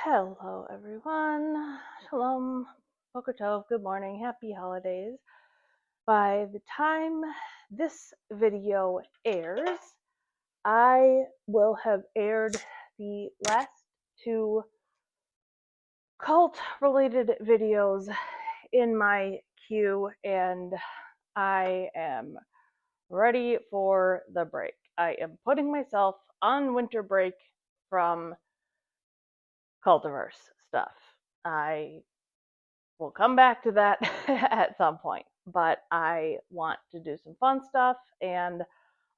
Hello everyone, Shalom, Boker Tov, good morning, happy holidays. By the time this video airs, I will have aired the last two cult-related videos in my queue, and I am ready for the break. I am putting myself on winter break from cultiverse stuff. I will come back to that at some point, but I want to do some fun stuff. And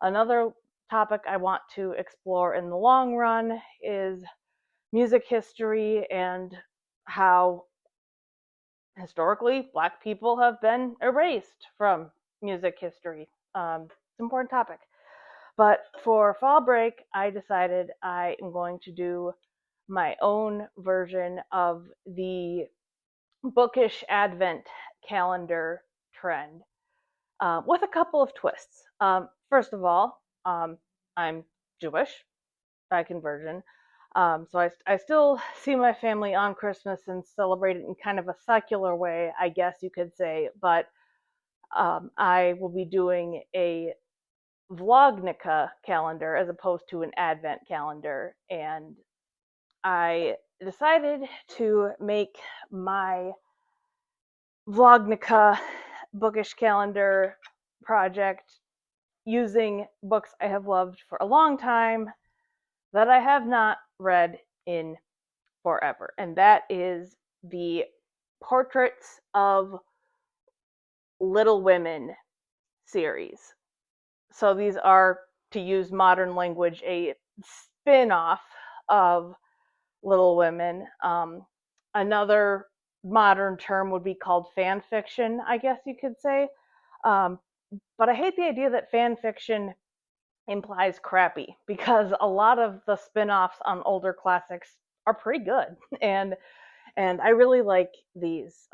another topic I want to explore in the long run is music history and how historically Black people have been erased from music history. It's an important topic. But for fall break, I decided I am going to do my own version of the Bookish Advent Calendar trend with a couple of twists. First of all, I'm Jewish by conversion, so I still see my family on Christmas and celebrate it in kind of a secular way, I guess you could say, but I will be doing a Vlog-nukkah calendar as opposed to an Advent calendar, and I decided to make my Vlog-nukkah bookish calendar project using books I have loved for a long time that I have not read in forever, and that is the Portraits of Little Women series. So these are, to use modern language, a spin-off of Little Women. Another modern term would be called fan fiction, I guess you could say. But I hate the idea that fan fiction implies crappy, because a lot of the spin-offs on older classics are pretty good, and I really like these.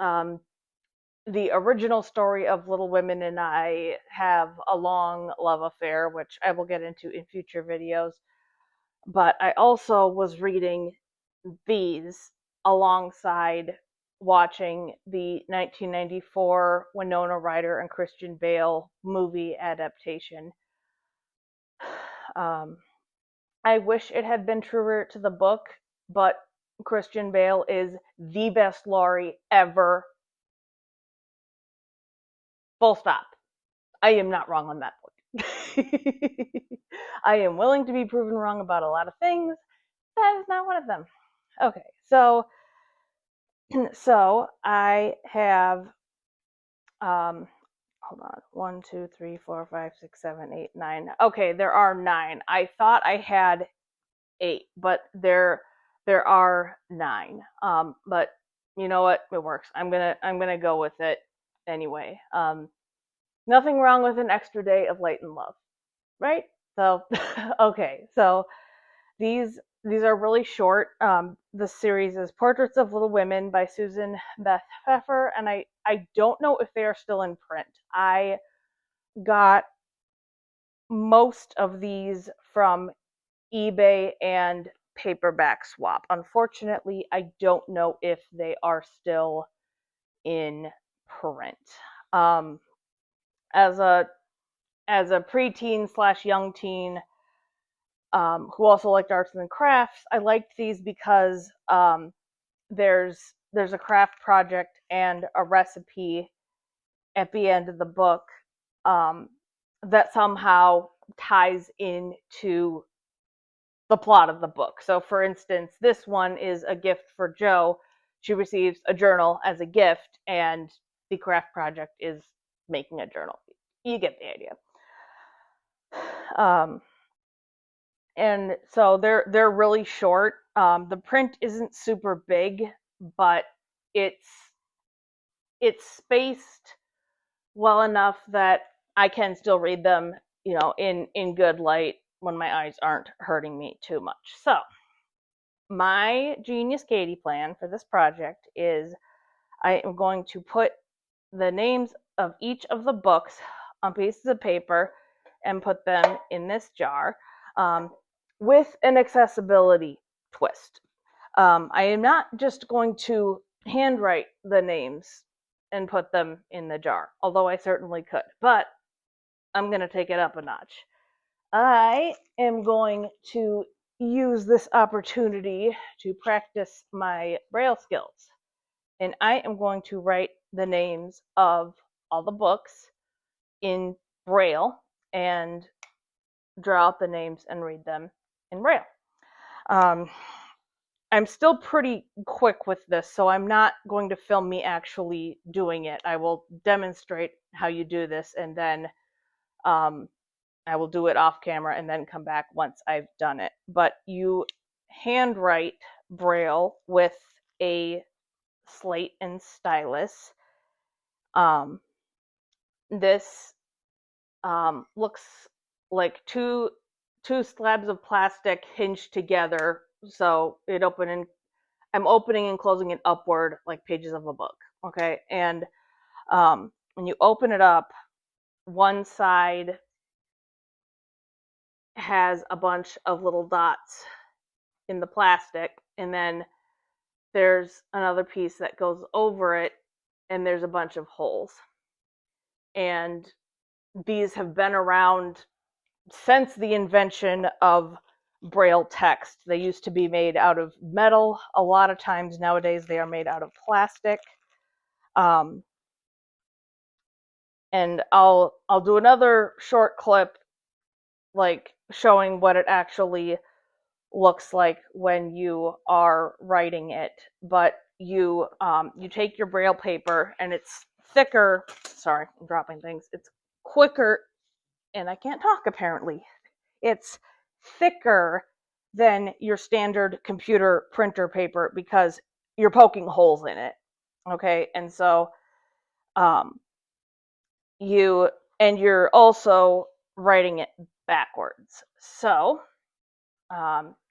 The original story of Little Women and I have a long love affair, which I will get into in future videos. But I also was reading these alongside watching the 1994 Winona Ryder and Christian Bale movie adaptation. I wish it had been truer to the book, but Christian Bale is the best Laurie ever. Full stop. I am not wrong on that point. I am willing to be proven wrong about a lot of things. That is not one of them. Okay, so I have hold on, 1, 2, 3, 4, 5, 6, 7, 8, 9. Okay, there are 9. I thought I had 8, but there are 9. But you know what? It works. I'm gonna go with it anyway. Nothing wrong with an extra day of light and love, right? So okay, so these are really short. The series is Portraits of Little Women by Susan Beth Pfeffer, and I don't know if they are still in print. I got most of these from eBay and paperback swap. Unfortunately, I don't know if they are still in print. As a preteen / young teen who also liked arts and crafts, I liked these because there's a craft project and a recipe at the end of the book that somehow ties into the plot of the book. So for instance, this one is a gift for Jo. She receives a journal as a gift, and the craft project is making a journal. You get the idea. And so they're really short. The print isn't super big, but it's spaced well enough that I can still read them, in good light when my eyes aren't hurting me too much. So my Genius Katie plan for this project is I am going to put the names of each of the books on pieces of paper and put them in this jar with an accessibility twist. I am not just going to handwrite the names and put them in the jar, although I certainly could, but I'm going to take it up a notch. I am going to use this opportunity to practice my Braille skills. And I am going to write the names of all the books in Braille and draw out the names and read them in Braille. I'm still pretty quick with this, so I'm not going to film me actually doing it. I will demonstrate how you do this, and then I will do it off camera and then come back once I've done it. But you handwrite Braille with a slate and stylus. This looks like two slabs of plastic hinged together, so I'm opening and closing it upward like pages of a book. Okay, and when you open it up, one side has a bunch of little dots in the plastic, and then there's another piece that goes over it, and there's a bunch of holes. And these have been around since the invention of Braille text. They used to be made out of metal. A lot of times nowadays they are made out of plastic. And I'll do another short clip like showing what it actually looks like when you are writing it. But you take your Braille paper, and it's thicker. Sorry, I'm dropping things. It's quicker, and I can't talk apparently. It's thicker than your standard computer printer paper because you're poking holes in it. Okay, and so you're also writing it backwards. So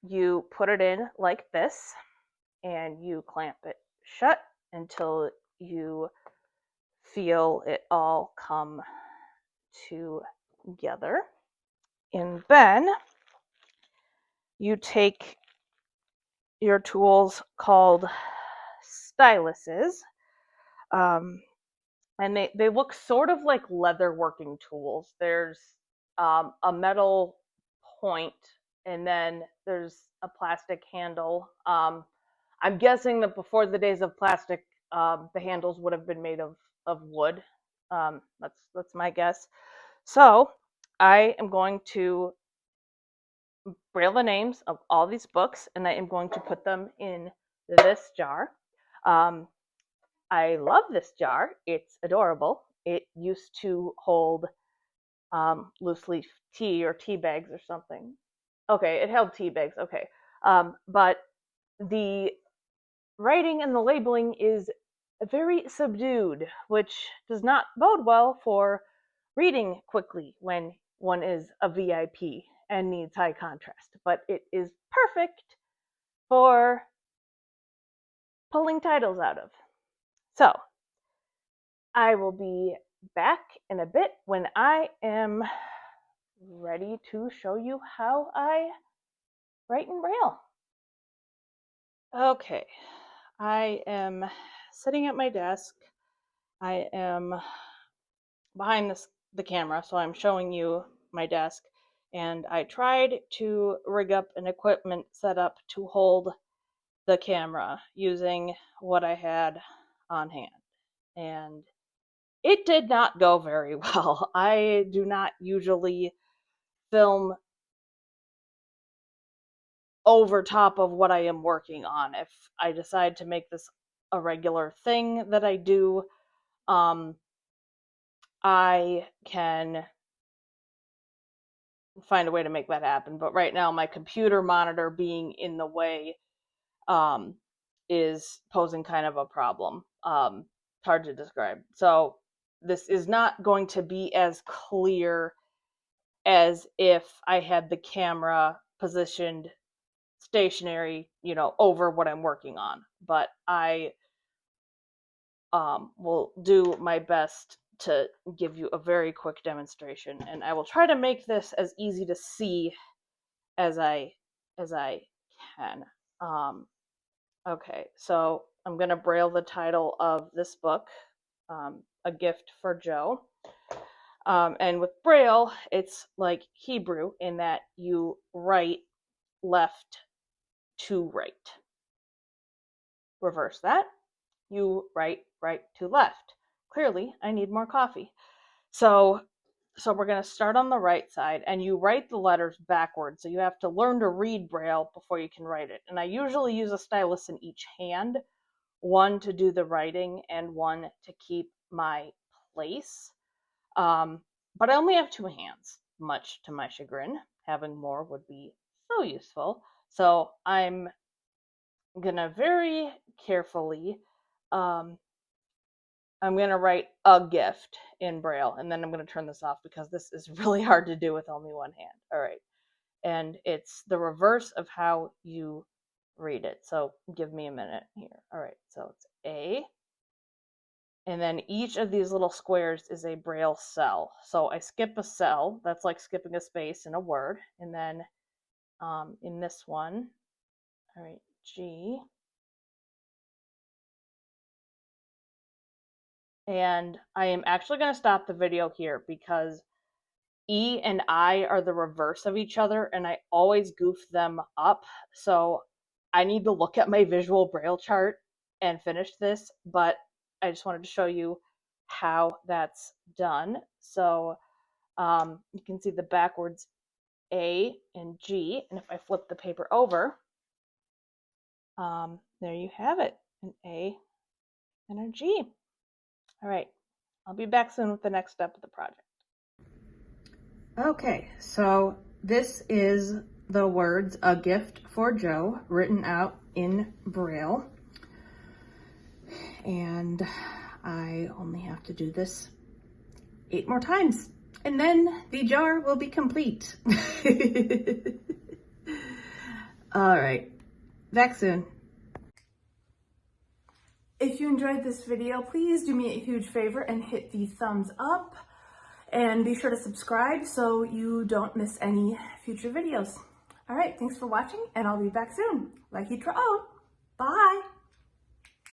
you put it in like this, and you clamp it shut until you feel it all come together. And then you take your tools called styluses, and they look sort of like leather working tools. There's a metal point, and then there's a plastic handle. I'm guessing that before the days of plastic, the handles would have been made of wood. That's my guess. So I am going to Braille the names of all these books, and I am going to put them in this jar. I love this jar. It's adorable. It used to hold loose leaf tea or tea bags or something. Okay, it held tea bags. Okay. But the writing and the labeling is very subdued, which does not bode well for reading quickly when one is a VIP and needs high contrast. But it is perfect for pulling titles out of. So I will be back in a bit when I am ready to show you how I write in Braille. Okay, I am sitting at my desk. I am behind the camera, so I'm showing you my desk. And I tried to rig up an equipment setup to hold the camera using what I had on hand. And it did not go very well. I do not usually film over top of what I am working on. If I decide to make this a regular thing that I do, I can find a way to make that happen. But right now, my computer monitor being in the way is posing kind of a problem. Hard to describe. So this is not going to be as clear as if I had the camera positioned stationary, over what I'm working on. But I will do my best to give you a very quick demonstration, and I will try to make this as easy to see as I can. Okay, so I'm going to Braille the title of this book, A Gift for Joe. And with Braille, it's like Hebrew in that you write left to right. Reverse that. You write right to left. Clearly, I need more coffee. So we're going to start on the right side, and you write the letters backwards. So you have to learn to read Braille before you can write it. And I usually use a stylus in each hand, one to do the writing and one to keep my place. But I only have two hands, much to my chagrin. Having more would be so useful. So I'm gonna very carefully, I'm gonna write a gift in Braille, and then I'm gonna turn this off because this is really hard to do with only one hand. All right, and it's the reverse of how you read it. So give me a minute here. All right, so it's A, and then each of these little squares is a Braille cell. So I skip a cell, that's like skipping a space in a word, and then in this one, all right, G. And I am actually going to stop the video here because E and I are the reverse of each other, and I always goof them up. So I need to look at my visual Braille chart and finish this, but I just wanted to show you how that's done. So you can see the backwards A and G, and if I flip the paper over, there you have it, an A and a G. All right, I'll be back soon with the next step of the project. Okay, so this is the words "A Gift for Joe" written out in Braille. And I only have to do this 8 more times, and then the jar will be complete. All right, back soon. If you enjoyed this video, please do me a huge favor and hit the thumbs up. And be sure to subscribe so you don't miss any future videos. All right, thanks for watching, and I'll be back soon. Like you Bye.